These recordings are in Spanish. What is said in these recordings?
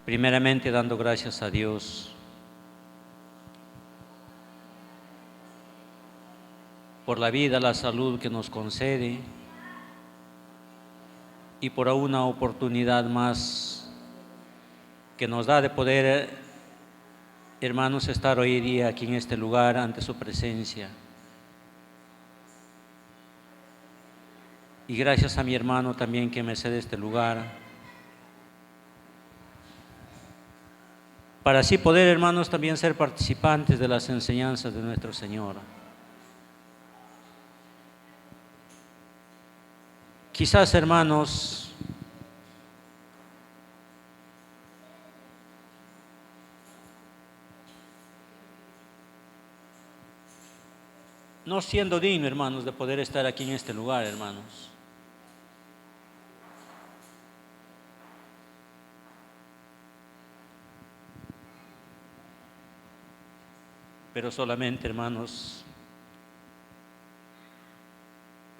Primeramente dando gracias a Dios por la vida, la salud que nos concede y por una oportunidad más que nos da de poder, hermanos, estar hoy día aquí en este lugar ante su presencia. Y gracias a mi hermano también que me cede este lugar, para así poder, hermanos, también ser participantes de las enseñanzas de nuestro Señor. Quizás, hermanos, no siendo digno, hermanos, de poder estar aquí en este lugar, hermanos. Pero solamente, hermanos,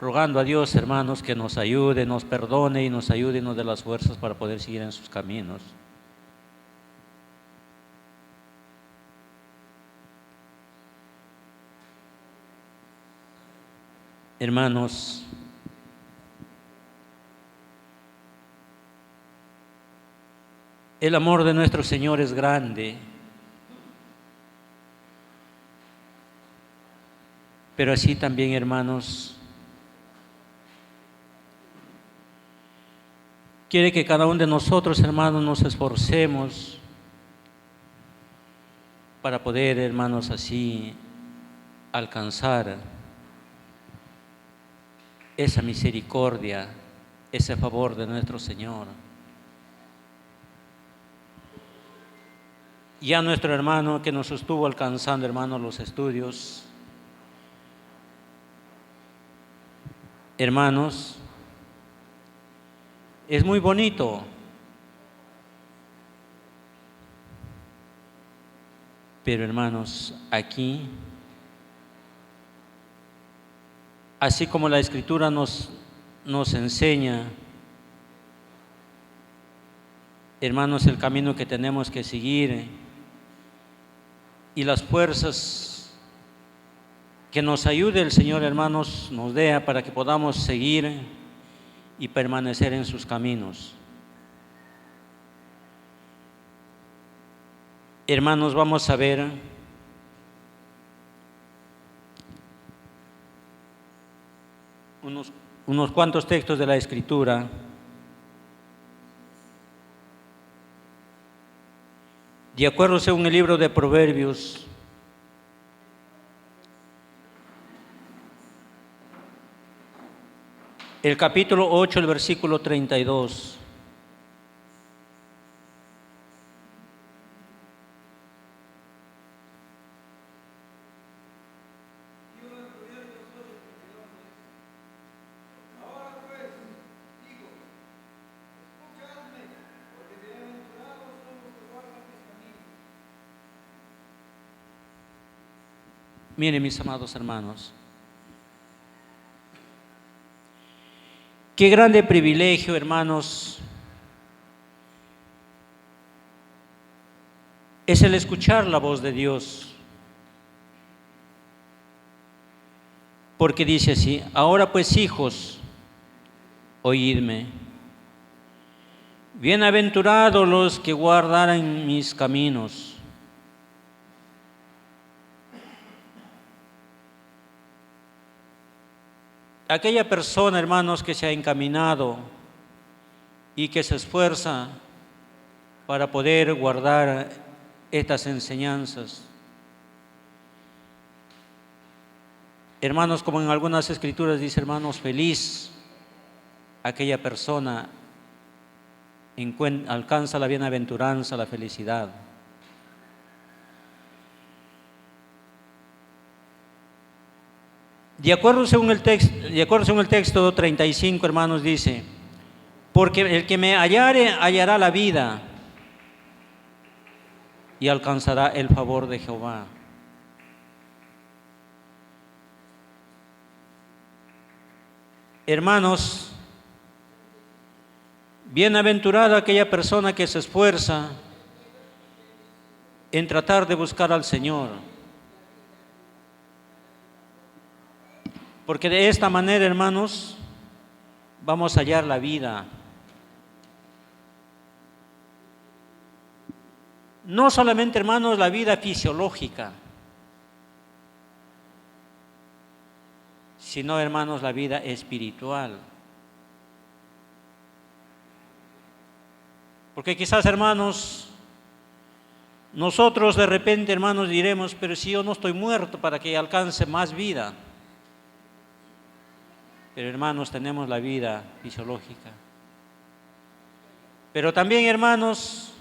rogando a Dios, hermanos, que nos ayude, nos perdone y nos ayude y nos dé las fuerzas para poder seguir en sus caminos. Hermanos, el amor de nuestro Señor es grande, pero así también, hermanos, quiere que cada uno de nosotros, hermanos, nos esforcemos para poder, hermanos, así alcanzar esa misericordia, ese favor de nuestro Señor. Ya nuestro hermano que nos estuvo alcanzando, hermanos, los estudios, hermanos, es muy bonito, pero hermanos, aquí, así como la Escritura nos enseña, hermanos, el camino que tenemos que seguir y las fuerzas que nos ayude el Señor, hermanos, nos dé para que podamos seguir y permanecer en sus caminos. Hermanos, vamos a ver unos cuantos textos de la Escritura. De acuerdo según el libro de Proverbios, el capítulo 8, el versículo 32. Miren, mis amados hermanos, qué grande privilegio, hermanos, es el escuchar la voz de Dios. Porque dice así: ahora pues, hijos, oídme. Bienaventurados los que guardaran mis caminos. Aquella persona, hermanos, que se ha encaminado y que se esfuerza para poder guardar estas enseñanzas. Hermanos, como en algunas escrituras dice, hermanos, feliz aquella persona alcanza la bienaventuranza, la felicidad. De acuerdo según el texto 35, hermanos, dice: porque el que me hallare hallará la vida y alcanzará el favor de Jehová. Hermanos, bienaventurada aquella persona que se esfuerza en tratar de buscar al Señor. Porque de esta manera, hermanos, vamos a hallar la vida. No solamente, hermanos, la vida fisiológica, sino, hermanos, la vida espiritual. Porque quizás, hermanos, nosotros de repente, hermanos, diremos, pero si yo no estoy muerto para que alcance más vida. Pero, hermanos, tenemos la vida fisiológica. Pero también, hermanos,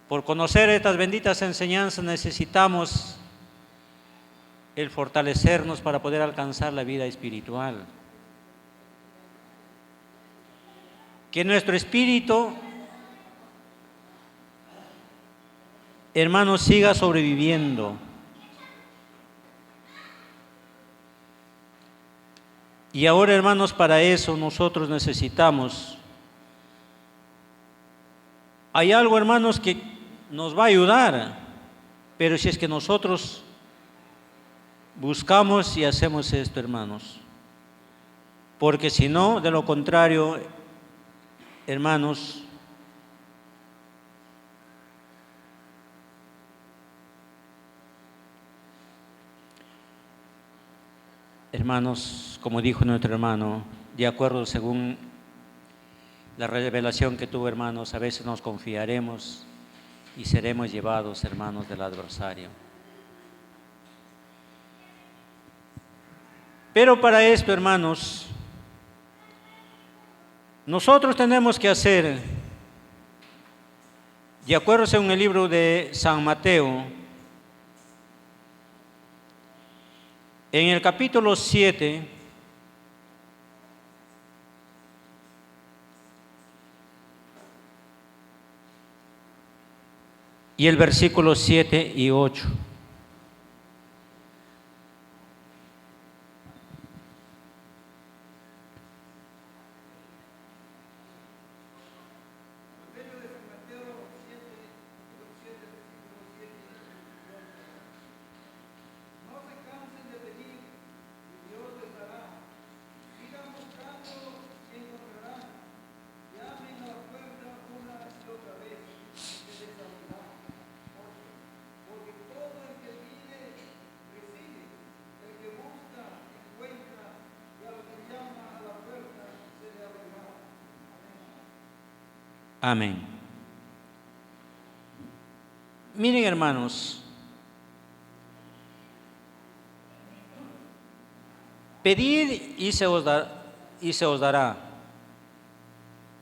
por conocer estas benditas enseñanzas necesitamos el fortalecernos para poder alcanzar la vida espiritual. Que nuestro espíritu, hermanos, siga sobreviviendo. Y ahora, hermanos, para eso nosotros necesitamos. Hay algo, hermanos, que nos va a ayudar, pero si es que nosotros buscamos y hacemos esto, hermanos. Porque si no, de lo contrario, hermanos, como dijo nuestro hermano, de acuerdo según la revelación que tuvo, hermanos, a veces nos confiaremos y seremos llevados, hermanos, del adversario. Pero para esto, hermanos, nosotros tenemos que hacer, de acuerdo según el libro de San Mateo, en el capítulo 7, y el versículo 7 y 8. Amén. Miren, hermanos, pedid y se os dará,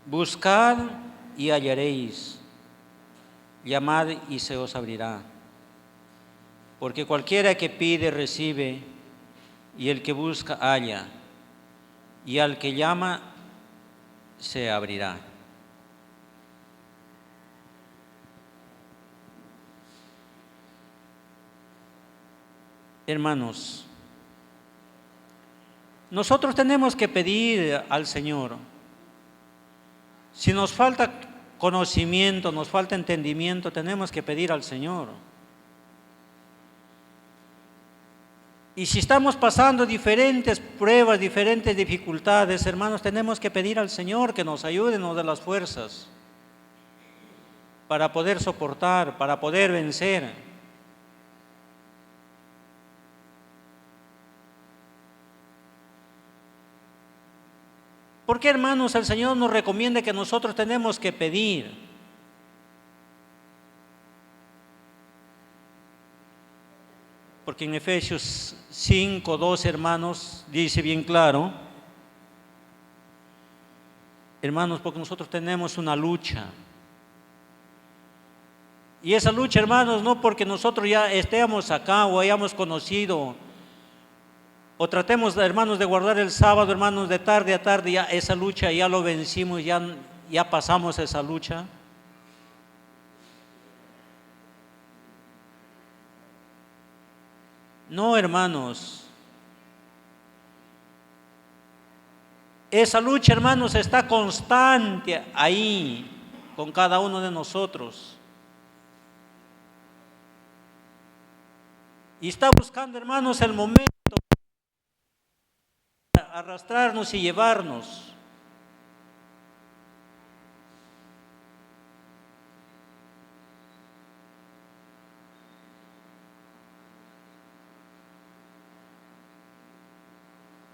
buscad y hallaréis, llamad y se os abrirá. Porque cualquiera que pide recibe, y el que busca halla, y al que llama se abrirá. Hermanos, nosotros tenemos que pedir al Señor. Si nos falta conocimiento, nos falta entendimiento, tenemos que pedir al Señor. Y si estamos pasando diferentes pruebas, diferentes dificultades, hermanos, tenemos que pedir al Señor que nos ayude, nos dé las fuerzas para poder soportar, para poder vencer. ¿Por qué, hermanos, el Señor nos recomienda que nosotros tenemos que pedir? Porque en Efesios 5:2, hermanos, dice bien claro, hermanos, porque nosotros tenemos una lucha. Y esa lucha, hermanos, no porque nosotros ya estemos acá o hayamos conocido o tratemos, hermanos, de guardar el sábado, hermanos, de tarde a tarde, ya esa lucha ya lo vencimos, ya pasamos esa lucha. No, hermanos. Esa lucha, hermanos, está constante ahí con cada uno de nosotros. Y está buscando, hermanos, el momento para arrastrarnos y llevarnos.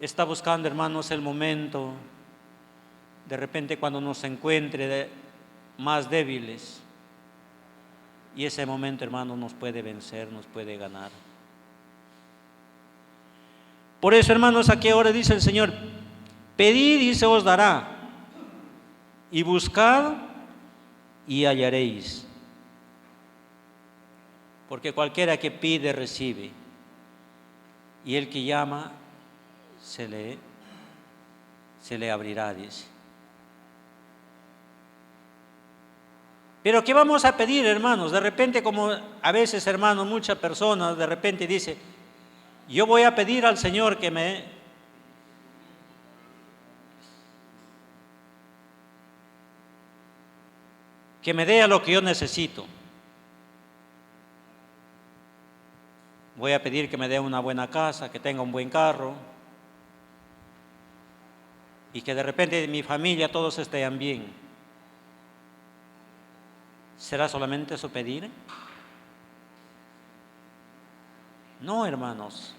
Está buscando, hermanos, el momento, de repente cuando nos encuentre más débiles. Y ese momento, hermanos, nos puede vencer, nos puede ganar. Por eso, hermanos, aquí ahora dice el Señor, pedid y se os dará, y buscad y hallaréis. Porque cualquiera que pide, recibe, y el que llama, se le abrirá, dice. Pero ¿qué vamos a pedir, hermanos? De repente, como a veces, hermanos, muchas personas de repente dicen, yo voy a pedir al Señor que me dé a lo que yo necesito. Voy a pedir que me dé una buena casa, que tenga un buen carro, y que de repente mi familia todos estén bien. ¿Será solamente eso pedir? No, hermanos.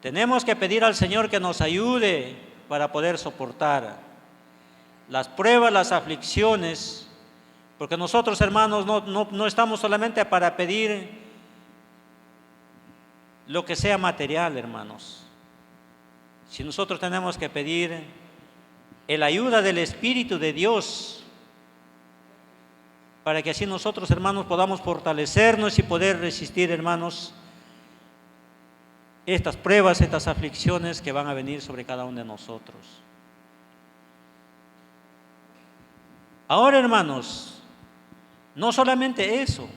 Tenemos que pedir al Señor que nos ayude para poder soportar las pruebas, las aflicciones, porque nosotros, hermanos, no estamos solamente para pedir lo que sea material, hermanos. Si nosotros tenemos que pedir la ayuda del Espíritu de Dios, para que así nosotros, hermanos, podamos fortalecernos y poder resistir, hermanos, estas pruebas, estas aflicciones que van a venir sobre cada uno de nosotros. Ahora, hermanos, no solamente eso.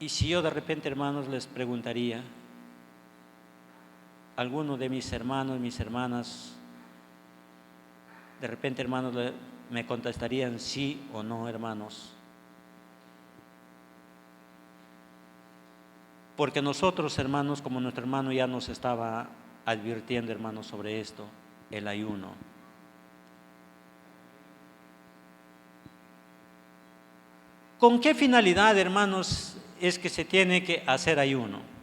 Y si yo de repente, hermanos, les preguntaría, alguno de mis hermanos, mis hermanas, de repente, hermanos, me contestarían sí o no, hermanos. Porque nosotros, hermanos, como nuestro hermano ya nos estaba advirtiendo, hermanos, sobre esto, el ayuno. ¿Con qué finalidad, hermanos, es que se tiene que hacer ayuno?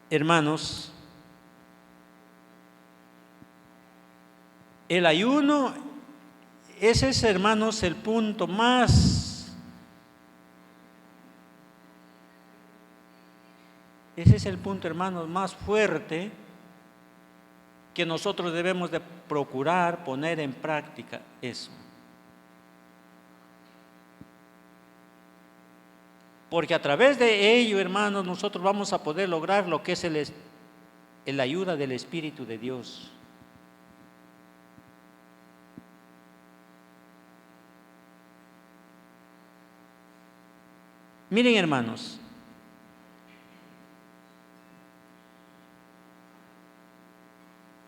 Hermanos, el ayuno, ese es, hermanos, el punto ese es el punto, hermanos, más fuerte que nosotros debemos de procurar poner en práctica eso. Porque a través de ello, hermanos, nosotros vamos a poder lograr lo que es la ayuda del Espíritu de Dios. Miren, hermanos,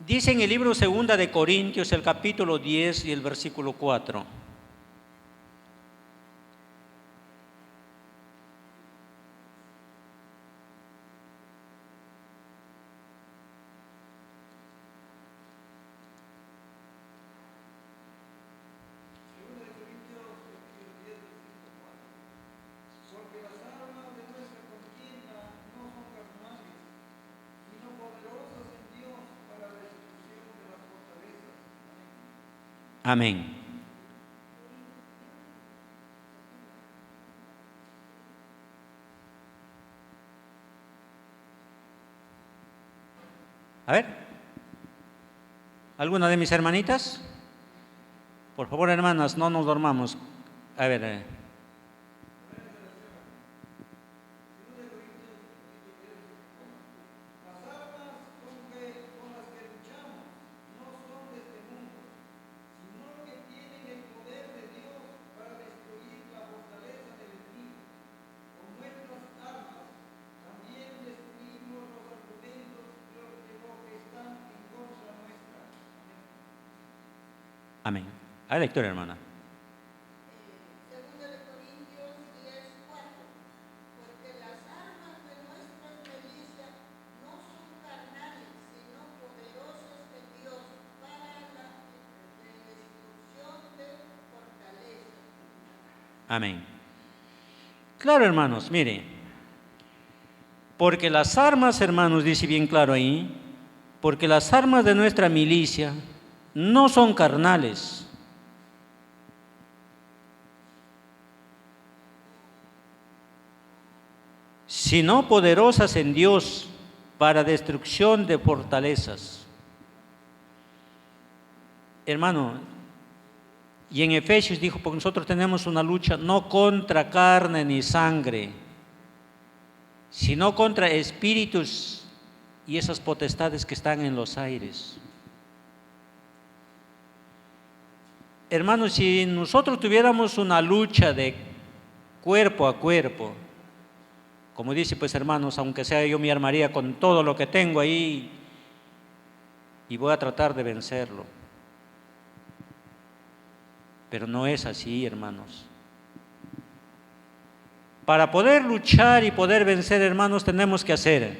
dice en el libro 2 de Corintios, el capítulo 10 y el versículo 4. Amén. A ver, ¿alguna de mis hermanitas? Por favor, hermanas, no nos dormamos. A ver. Amén. A la lectura, hermana. Segunda de Corintios 10:4. Porque las armas de nuestra milicia no son carnales, sino poderosas de Dios para la destrucción de fortalezas. Amén. Claro, hermanos, mire, porque las armas, hermanos, dice bien claro ahí, porque las armas de nuestra milicia no son carnales, sino poderosas en Dios para destrucción de fortalezas. Hermano, y en Efesios dijo, porque nosotros tenemos una lucha no contra carne ni sangre, sino contra espíritus y esas potestades que están en los aires. Hermanos, si nosotros tuviéramos una lucha de cuerpo a cuerpo, como dice, pues hermanos, aunque sea yo me armaría con todo lo que tengo ahí y voy a tratar de vencerlo. Pero no es así, hermanos. Para poder luchar y poder vencer, hermanos, tenemos que hacer.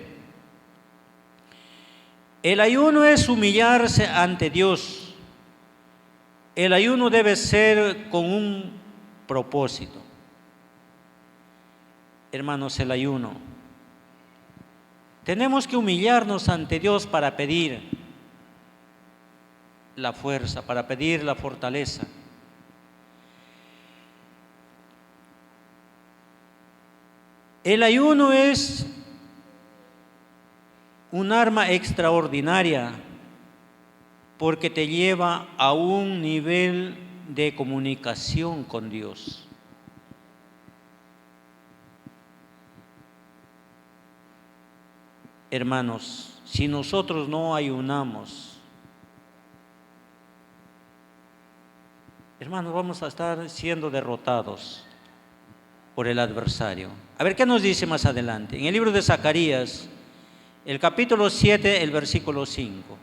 El ayuno es humillarse ante Dios. El ayuno debe ser con un propósito. Hermanos, el ayuno. Tenemos que humillarnos ante Dios para pedir la fuerza, para pedir la fortaleza. El ayuno es un arma extraordinaria porque te lleva a un nivel de comunicación con Dios. Hermanos, si nosotros no ayunamos, hermanos, vamos a estar siendo derrotados por el adversario. A ver, ¿qué nos dice más adelante? En el libro de Zacarías, el capítulo 7, el versículo 5.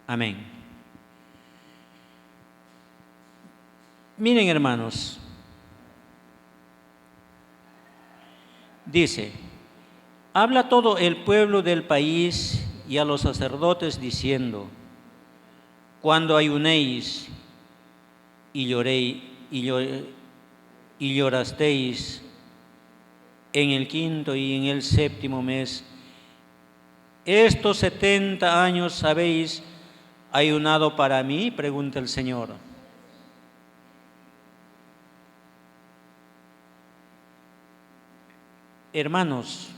Amén. Miren, hermanos, dice, habla todo el pueblo del país y a los sacerdotes diciendo, cuando ayunéis y lloréis y llorasteis en el 5º y en el 7º mes, estos 70 años habéis ayunado para mí, pregunta el Señor. Hermanos,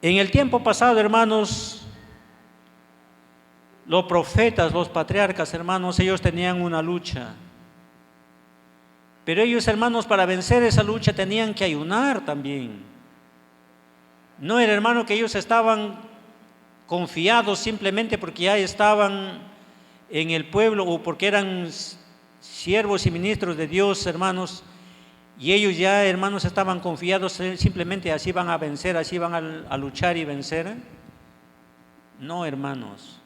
en el tiempo pasado, hermanos, los profetas, los patriarcas, hermanos, ellos tenían una lucha. Pero ellos, hermanos, para vencer esa lucha tenían que ayunar también. No era, hermano, que ellos estaban confiados simplemente porque ya estaban en el pueblo o porque eran siervos y ministros de Dios, hermanos, y ellos ya, hermanos, estaban confiados simplemente así van a vencer, así van a luchar y vencer. No, hermanos.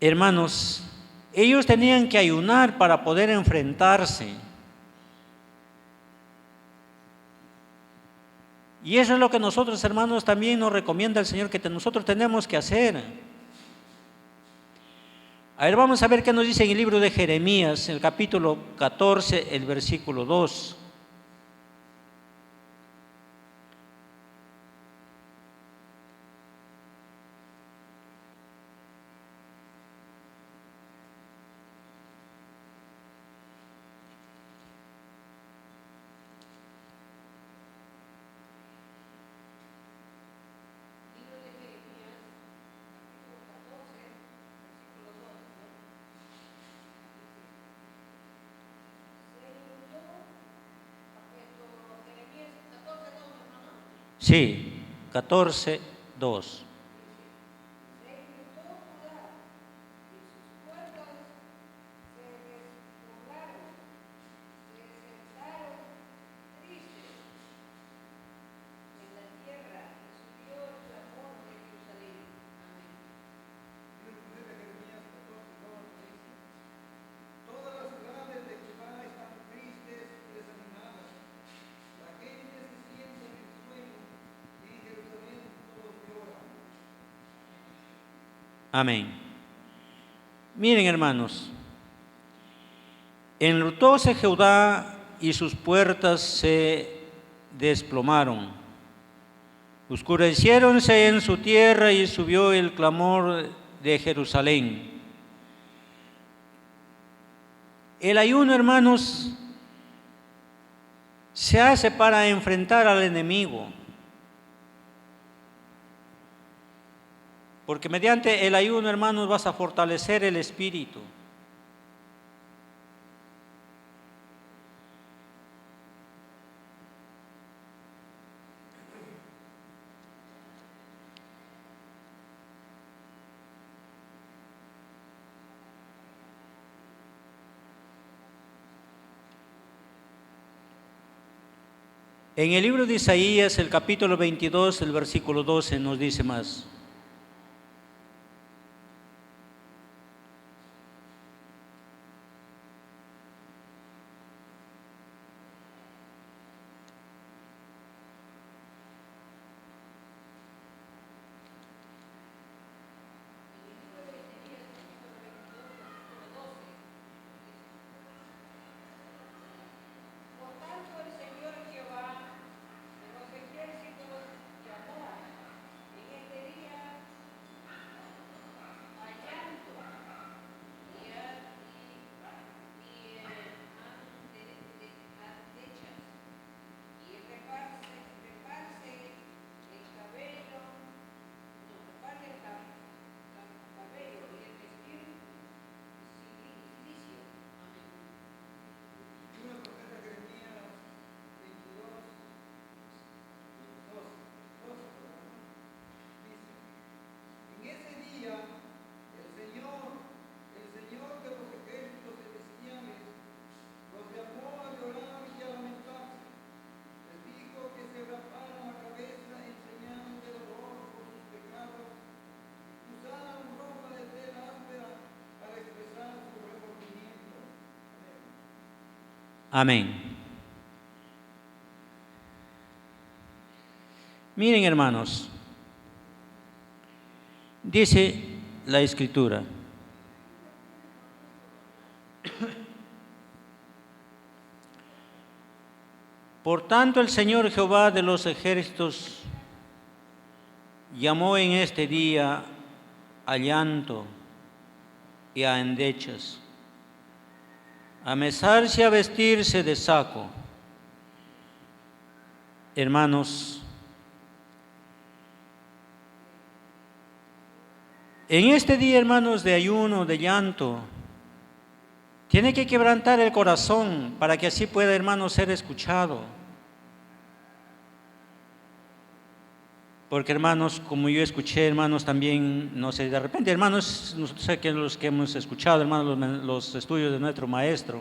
Hermanos, ellos tenían que ayunar para poder enfrentarse. Y eso es lo que nosotros, hermanos, también nos recomienda el Señor que nosotros tenemos que hacer. A ver, vamos a ver qué nos dice en el libro de Jeremías, el capítulo 14, el versículo 2. Sí, 14, 2. Amén. Miren, hermanos, enlutóse Judá y sus puertas se desplomaron. Oscureciéronse en su tierra y subió el clamor de Jerusalén. El ayuno, hermanos, se hace para enfrentar al enemigo. Porque mediante el ayuno, hermanos, vas a fortalecer el espíritu. En el libro de Isaías, el capítulo 22, el versículo 12, nos dice más. Amén. Miren, hermanos, dice la Escritura: por tanto el Señor Jehová de los ejércitos llamó en este día a llanto y a endechas, a mesarse y a vestirse de saco. Hermanos, en este día, hermanos, de ayuno, de llanto, tiene que quebrantar el corazón para que así pueda, hermanos, ser escuchado. Porque, hermanos, como yo escuché, hermanos, también, no sé, de repente, hermanos, no sé que los que hemos escuchado, hermanos, los estudios de nuestro maestro,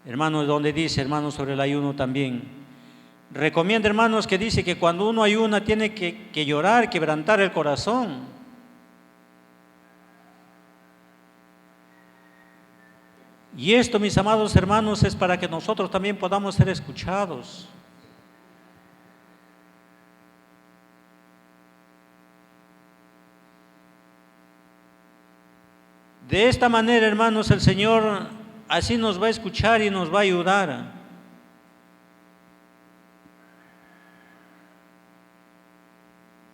hermanos, donde dice, hermanos, sobre el ayuno también, recomienda, hermanos, que dice que cuando uno ayuna tiene que llorar, quebrantar el corazón. Y esto, mis amados hermanos, es para que nosotros también podamos ser escuchados. De esta manera, hermanos, el Señor así nos va a escuchar y nos va a ayudar.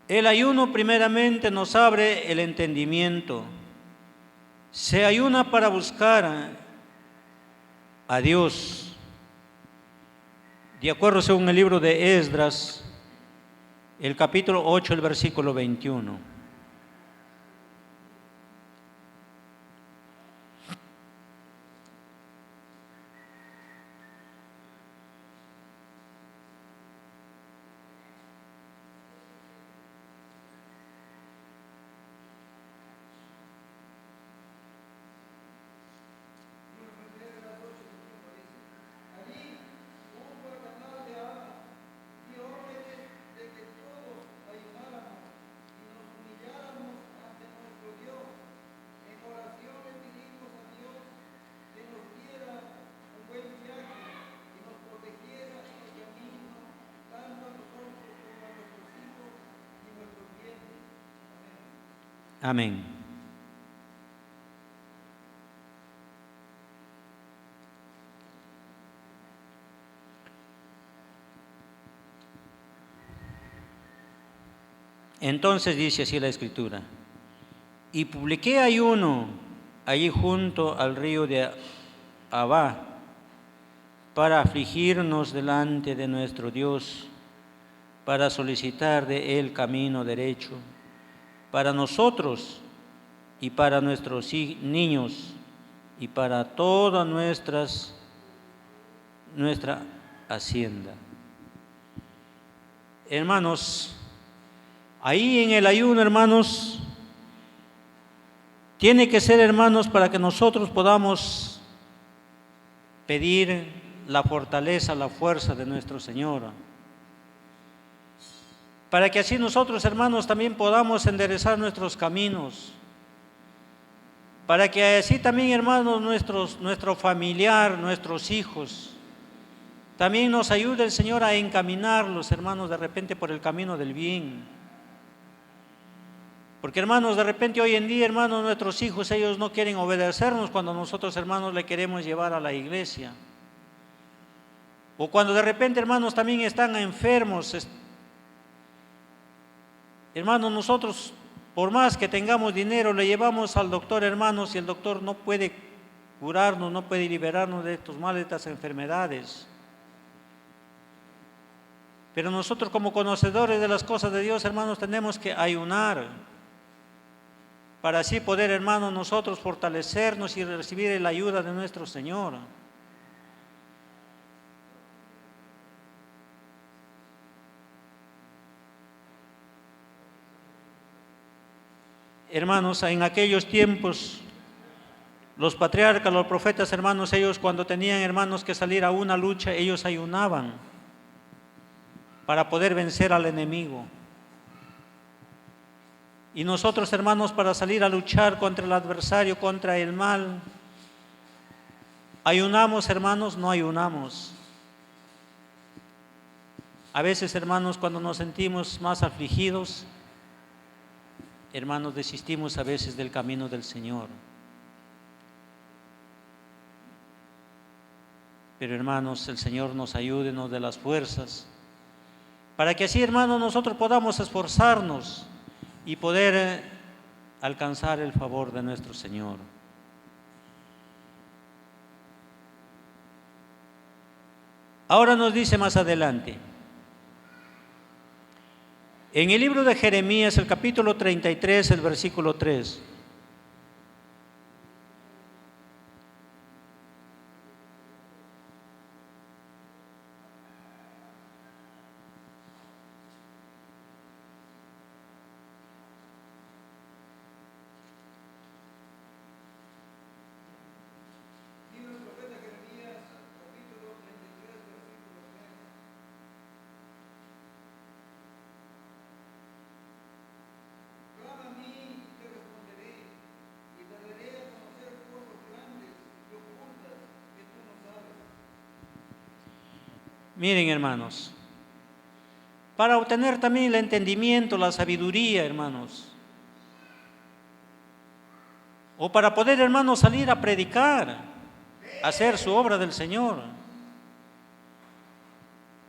El ayuno primeramente nos abre el entendimiento. Se ayuna para buscar a Dios. De acuerdo según el libro de Esdras, el capítulo 8, el versículo 21. Amén. Entonces dice así la Escritura: y publiqué ayuno allí junto al río de Abá para afligirnos delante de nuestro Dios, para solicitar de Él camino derecho para nosotros y para nuestros niños y para toda nuestra hacienda. Hermanos, ahí en el ayuno, hermanos, tiene que ser, hermanos, para que nosotros podamos pedir la fortaleza, la fuerza de nuestro Señor, para que así nosotros, hermanos, también podamos enderezar nuestros caminos, para que así también, hermanos, nuestro familiar, nuestros hijos, también nos ayude el Señor a encaminarlos, hermanos, de repente por el camino del bien. Porque, hermanos, de repente hoy en día, hermanos, nuestros hijos, ellos no quieren obedecernos cuando nosotros, hermanos, le queremos llevar a la iglesia. O cuando de repente, hermanos, también están enfermos. Hermanos, nosotros, por más que tengamos dinero, le llevamos al doctor, hermanos, y el doctor no puede curarnos, no puede liberarnos de estos males, de estas enfermedades. Pero nosotros, como conocedores de las cosas de Dios, hermanos, tenemos que ayunar para así poder, hermanos, nosotros fortalecernos y recibir la ayuda de nuestro Señor. Hermanos, en aquellos tiempos, los patriarcas, los profetas, hermanos, ellos cuando tenían, hermanos, que salir a una lucha, ellos ayunaban para poder vencer al enemigo. Y nosotros, hermanos, para salir a luchar contra el adversario, contra el mal, ¿ayunamos, hermanos? No ayunamos. A veces, hermanos, cuando nos sentimos más afligidos, hermanos, desistimos a veces del camino del Señor. Pero, hermanos, el Señor nos ayude, nos dé las fuerzas, para que así, hermanos, nosotros podamos esforzarnos y poder alcanzar el favor de nuestro Señor. Ahora nos dice más adelante, en el libro de Jeremías, el capítulo 33, el versículo 3. Miren, hermanos, para obtener también el entendimiento, la sabiduría, hermanos, o para poder, hermanos, salir a predicar, hacer su obra del Señor.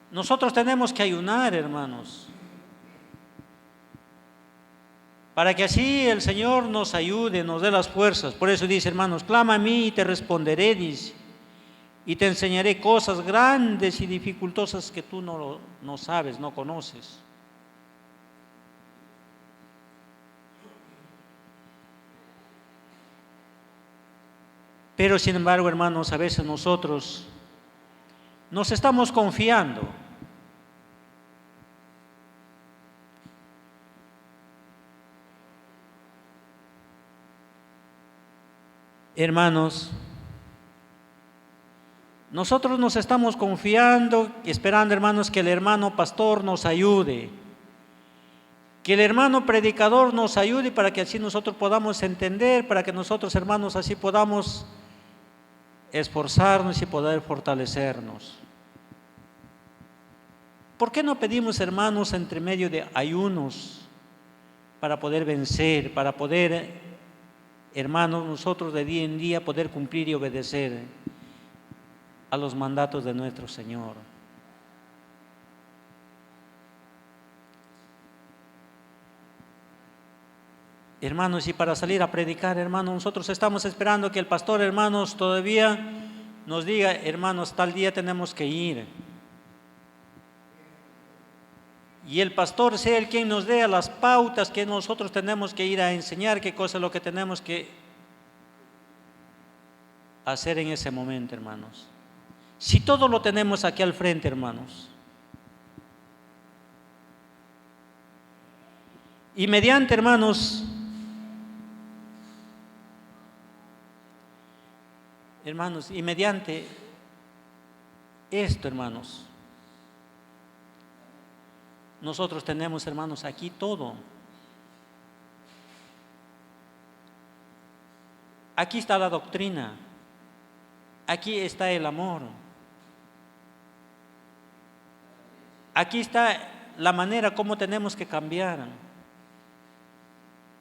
Nosotros tenemos que ayunar, hermanos, para que así el Señor nos ayude, nos dé las fuerzas. Por eso dice, hermanos, clama a mí y te responderé, dice, y te enseñaré cosas grandes y dificultosas que tú no sabes, no conoces. Pero sin embargo, hermanos, a veces nosotros nos estamos confiando. Hermanos, nosotros nos estamos confiando y esperando, hermanos, que el hermano pastor nos ayude, que el hermano predicador nos ayude para que así nosotros podamos entender, para que nosotros, hermanos, así podamos esforzarnos y poder fortalecernos. ¿Por qué no pedimos, hermanos, entre medio de ayunos para poder vencer, para poder, hermanos, nosotros de día en día poder cumplir y obedecer a los mandatos de nuestro Señor? Hermanos, y para salir a predicar, hermanos, nosotros estamos esperando que el pastor, hermanos, todavía nos diga, hermanos, tal día tenemos que ir. Y el pastor sea el quien nos dé las pautas que nosotros tenemos que ir a enseñar, qué cosa es lo que tenemos que hacer en ese momento, hermanos. Si todo lo tenemos aquí al frente, hermanos, y mediante, hermanos, y mediante esto, hermanos, nosotros tenemos, hermanos, aquí todo. Aquí está la doctrina, aquí está el amor, aquí está la manera como tenemos que cambiar,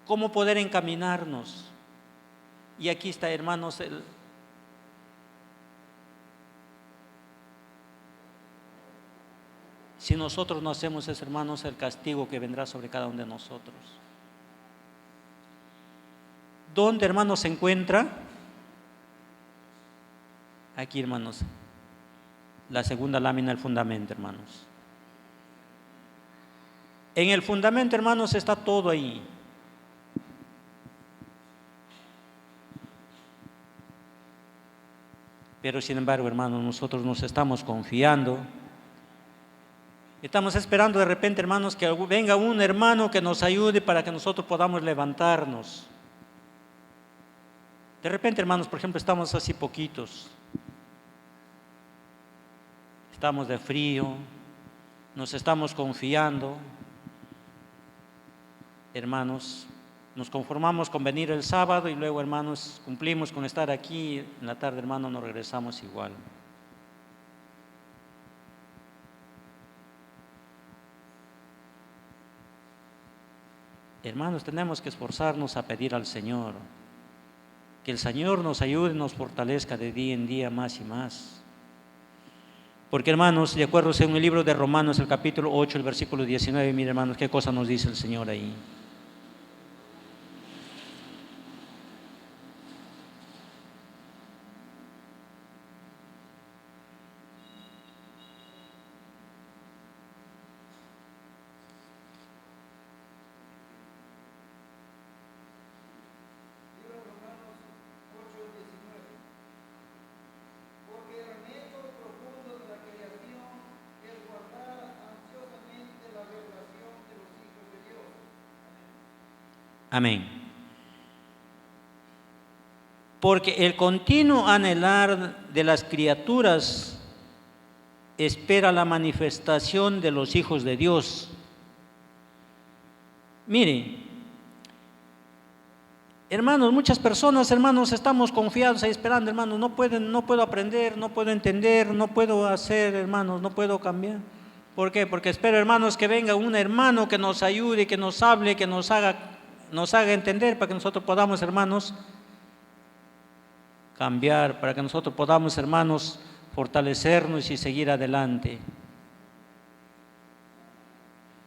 cómo poder encaminarnos. Y aquí está, hermanos, si nosotros no hacemos eso, hermanos, el castigo que vendrá sobre cada uno de nosotros. ¿Dónde, hermanos, se encuentra? Aquí, hermanos, la segunda lámina del fundamento, hermanos. En el fundamento, hermanos, está todo ahí. Pero sin embargo, hermanos, nosotros nos estamos confiando. Estamos esperando de repente, hermanos, que venga un hermano que nos ayude para que nosotros podamos levantarnos. De repente, hermanos, por ejemplo, estamos así poquitos. Estamos de frío, nos estamos confiando. Hermanos, nos conformamos con venir el sábado y luego, hermanos, cumplimos con estar aquí. En la tarde, hermanos, nos regresamos igual. Hermanos, tenemos que esforzarnos a pedir al Señor, que el Señor nos ayude y nos fortalezca de día en día más y más. Porque, hermanos, de acuerdo en el libro de Romanos, el capítulo 8, el versículo 19, mire, hermanos, qué cosa nos dice el Señor ahí. Amén. Porque el continuo anhelar de las criaturas espera la manifestación de los hijos de Dios. Mire, hermanos, muchas personas, hermanos, estamos confiados ahí esperando, hermanos, no puedo aprender, no puedo entender, no puedo hacer, hermanos, no puedo cambiar. ¿Por qué? Porque espero, hermanos, que venga un hermano que nos ayude, que nos hable, que nos haga entender para que nosotros podamos, hermanos, cambiar, para que nosotros podamos, hermanos, fortalecernos y seguir adelante.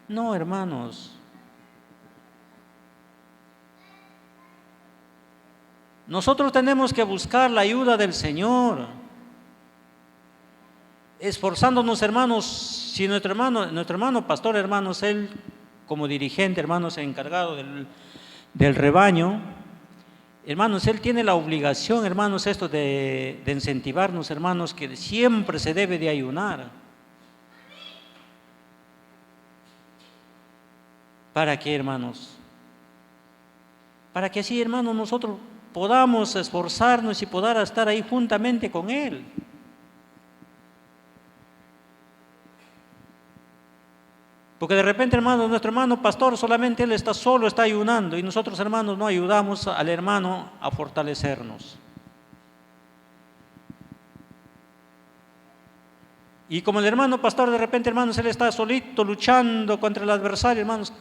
No, hermanos. Nosotros tenemos que buscar la ayuda del Señor, esforzándonos, hermanos. Si nuestro hermano pastor, hermanos, él como dirigente, hermanos, encargado del rebaño, hermanos, él tiene la obligación, hermanos, esto de incentivarnos, hermanos, que siempre se debe de ayunar. ¿Para qué, hermanos? Para que así, hermanos, nosotros podamos esforzarnos y poder estar ahí juntamente con Él. Porque de repente, hermanos, nuestro hermano pastor solamente él está solo, está ayunando, y nosotros, hermanos, no ayudamos al hermano a fortalecernos. Y como el hermano pastor de repente, hermanos, él está solito luchando contra el adversario, hermanos,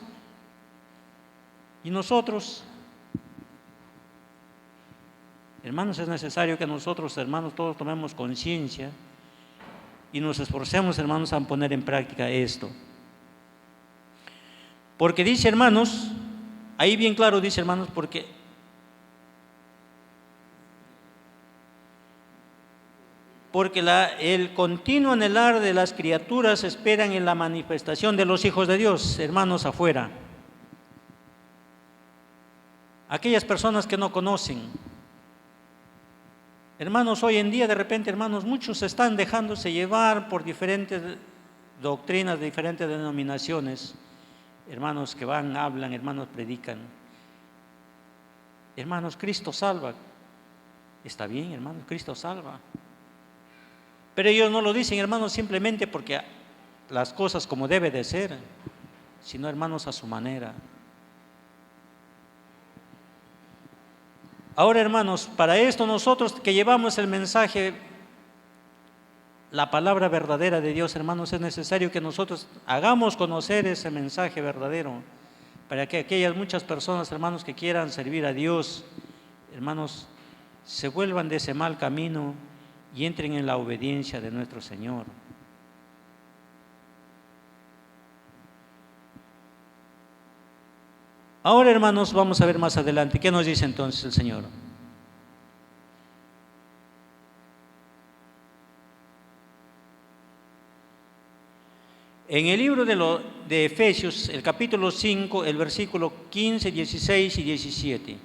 y nosotros, hermanos, es necesario que nosotros, hermanos, todos tomemos conciencia y nos esforcemos, hermanos, a poner en práctica esto. Porque dice, hermanos, ahí bien claro dice, hermanos, porque el continuo anhelar de las criaturas esperan en la manifestación de los hijos de Dios, hermanos, afuera. Aquellas personas que no conocen. Hermanos, hoy en día de repente, hermanos, muchos están dejándose llevar por diferentes doctrinas de diferentes denominaciones. Hermanos que van, hablan, hermanos predican. Hermanos, Cristo salva. Está bien, hermanos, Cristo salva. Pero ellos no lo dicen, hermanos, simplemente porque las cosas como debe de ser, sino, hermanos, a su manera. Ahora, hermanos, para esto nosotros que llevamos el mensaje, la palabra verdadera de Dios, hermanos, es necesario que nosotros hagamos conocer ese mensaje verdadero, para que aquellas muchas personas, hermanos, que quieran servir a Dios, hermanos, se vuelvan de ese mal camino y entren en la obediencia de nuestro Señor. Ahora, hermanos, vamos a ver más adelante. ¿Qué nos dice entonces el Señor? En el libro de Efesios, el capítulo 5, el versículo 15, 16 y 17.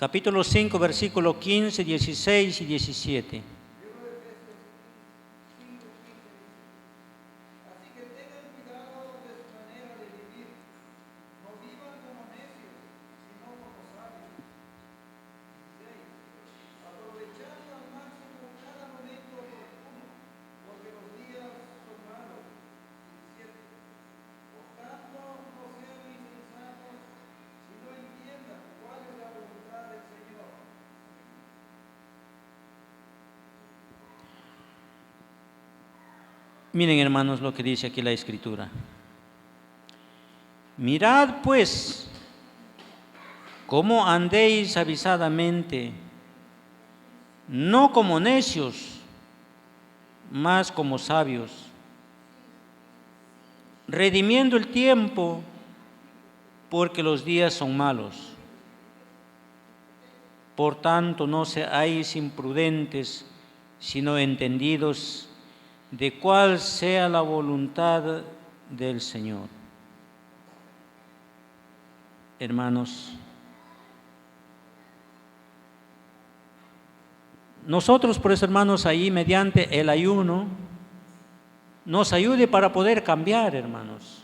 Capítulo 5, versículo 15, 16 y 17. Miren, hermanos, lo que dice aquí la Escritura. Mirad pues cómo andéis avisadamente, no como necios, mas como sabios, redimiendo el tiempo, porque los días son malos. Por tanto, no seáis imprudentes, sino entendidos de cuál sea la voluntad del Señor. Hermanos, nosotros, por eso, hermanos, ahí mediante el ayuno, nos ayude para poder cambiar, hermanos.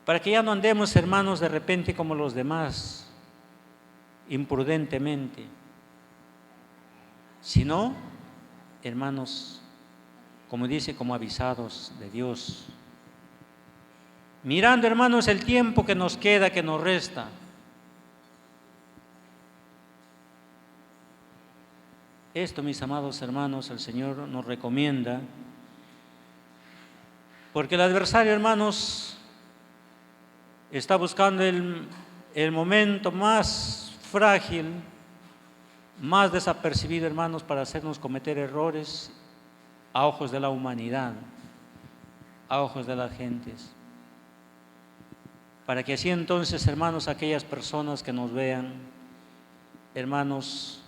Para que ya no andemos, hermanos, de repente como los demás, imprudentemente, sino, hermanos, como dice, como avisados de Dios. Mirando, hermanos, el tiempo que nos queda, que nos resta. Esto, mis amados hermanos, el Señor nos recomienda, porque el adversario, hermanos, está buscando el momento más frágil, más desapercibido, hermanos, para hacernos cometer errores a ojos de la humanidad, a ojos de las gentes. Para que así entonces, hermanos, aquellas personas que nos vean, hermanos,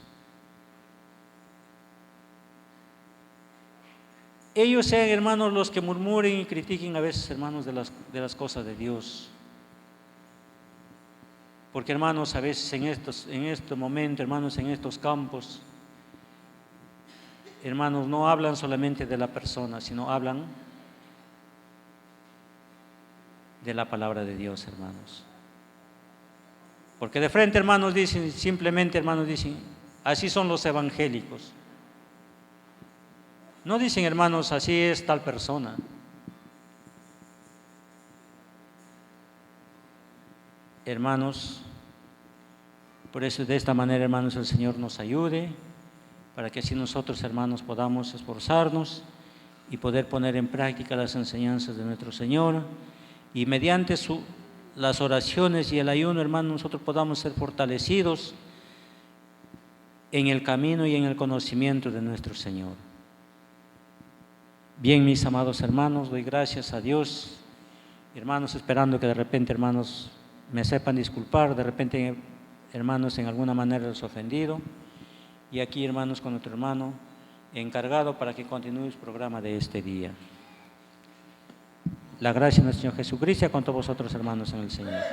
ellos sean, hermanos, los que murmuren y critiquen a veces, hermanos, de las cosas de Dios. Porque, hermanos, a veces en este momento, hermanos, en estos campos, hermanos, no hablan solamente de la persona, sino hablan de la palabra de Dios, hermanos. Porque de frente, hermanos, dicen, simplemente, hermanos, dicen, así son los evangélicos. No dicen, hermanos, así es tal persona. Hermanos, por eso de esta manera, hermanos, el Señor nos ayude, para que así nosotros, hermanos, podamos esforzarnos y poder poner en práctica las enseñanzas de nuestro Señor, y mediante las oraciones y el ayuno, hermanos, nosotros podamos ser fortalecidos en el camino y en el conocimiento de nuestro Señor. Bien, mis amados hermanos, doy gracias a Dios, hermanos, esperando que de repente, hermanos, me sepan disculpar, de repente, hermanos, en alguna manera los he ofendido. Y aquí, hermanos, con nuestro hermano encargado para que continúe el programa de este día. La gracia de nuestro Señor Jesucristo con todos vosotros, hermanos, en el Señor.